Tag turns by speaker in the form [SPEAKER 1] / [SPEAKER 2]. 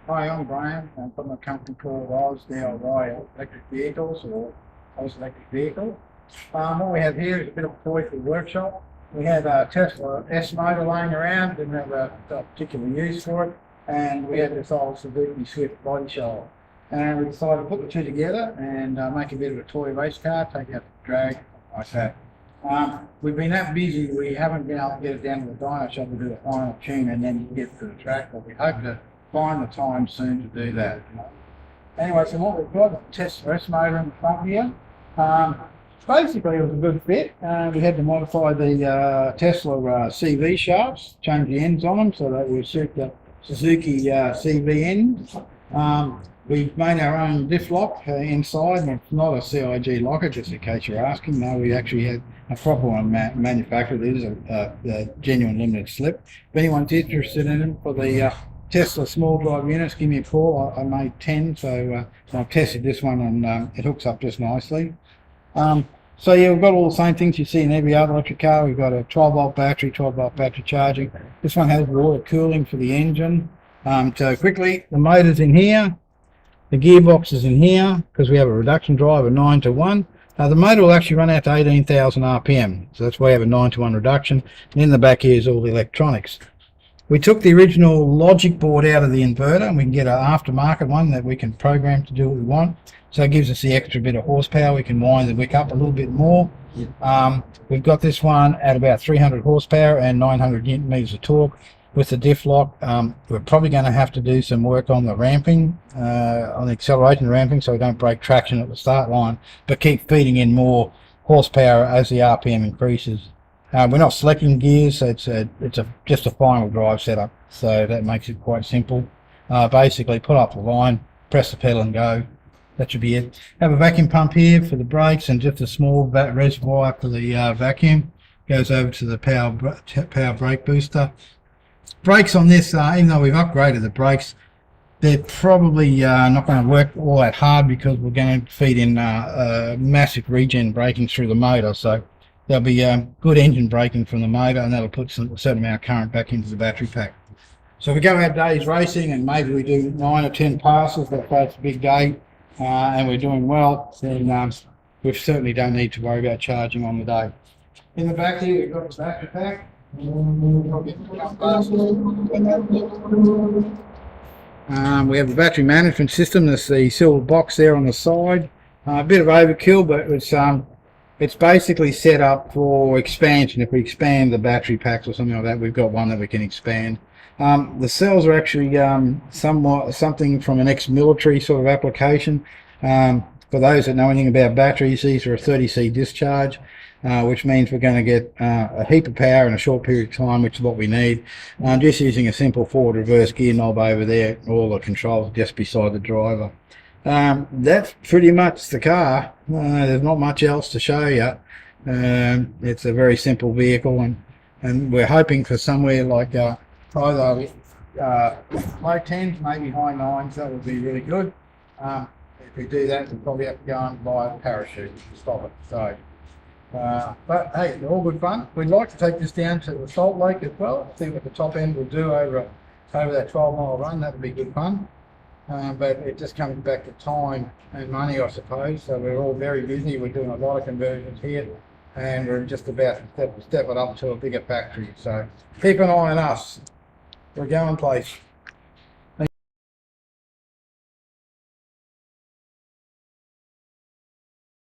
[SPEAKER 1] Hi, I'm Graham. I'm from a company called OzDIY Electric Vehicles or Oz Electric Vehicle. What we have here is a bit of a toy for the workshop. We had a Tesla S motor laying around, didn't have a particular use for it, and we had this old Suzuki Swift body shell. And we decided to put the two together and make a bit of a toy race car, take out the drag like that. We've been that busy, we haven't been able to get it down to the dyno shop to do the final tune and then get to the track, but we hope to find the time soon to do that. Anyway, so what we've got is a Tesla S motor in the front here. Basically, it was a good fit. We had to modify the Tesla CV shafts, change the ends on them so that we suit the Suzuki CV ends. We've made our own diff lock inside, and it's not a CIG locker, just in case you're asking. No, we actually had a proper one manufactured. It is a genuine limited slip. If anyone's interested in it for the Tesla small drive units, give me a call. I made 10, so I've tested this one and it hooks up just nicely. So yeah, we've got all the same things you see in every other electric car. We've got a 12-volt battery, 12-volt battery charging. This one has water cooling for the engine. So quickly, the motor's in here. The gearbox is in here because we have a reduction drive of 9 to 1. The motor will actually run out to 18,000 RPM, so that's why we have a 9 to 1 reduction. And in the back here is all the electronics. We took the original logic board out of the inverter, and we can get an aftermarket one that we can program to do what we want. So it gives us the extra bit of horsepower. We can wind the wick up a little bit more. We've got this one at about 300 horsepower and 900 newton meters of torque. With the diff lock, we're probably going to have to do some work on the ramping, on the acceleration ramping, so we don't break traction at the start line, but keep feeding in more horsepower as the RPM increases. We're not selecting gears, so it's just a final drive setup, so that makes it quite simple. Basically, put up the line, press the pedal and go. That should be it. Have a vacuum pump here for the brakes and just a small reservoir for the vacuum. Goes over to the power brake booster. Brakes on this, even though we've upgraded the brakes, they're probably not going to work all that hard because we're going to feed in massive regen braking through the motor. So there'll be good engine braking from the motor, and that'll put a certain amount of current back into the battery pack. So if we go our days racing and maybe we do 9 or 10 passes, that's a big day, and we're doing well, then we certainly don't need to worry about charging on the day. In the back here, we've got the battery pack. We have the battery management system. There's the silver box there on the side. A bit of overkill, but it's basically set up for expansion. If we expand the battery packs or something like that, we've got one that we can expand. The cells are actually something from an ex-military sort of application. For those that know anything about batteries, these are a 30C discharge. Which means we're going to get a heap of power in a short period of time, which is what we need. Just using a simple forward reverse gear knob over there, all the controls just beside the driver. That's pretty much the car. There's not much else to show you. It's a very simple vehicle, and we're hoping for somewhere like either low 10s, maybe high 9s. That would be really good. If we do that, we'll probably have to go and buy a parachute to stop it. So. But hey, all good fun. We'd like to take this down to the Salt Lake as well, see what the top end will do over that 12-mile run. That would be good fun. But it just comes back to time and money, I suppose. So we're all very busy. We're doing a lot of conversions here, and we're just about to step it up to a bigger factory. So keep an eye on us. We're going place.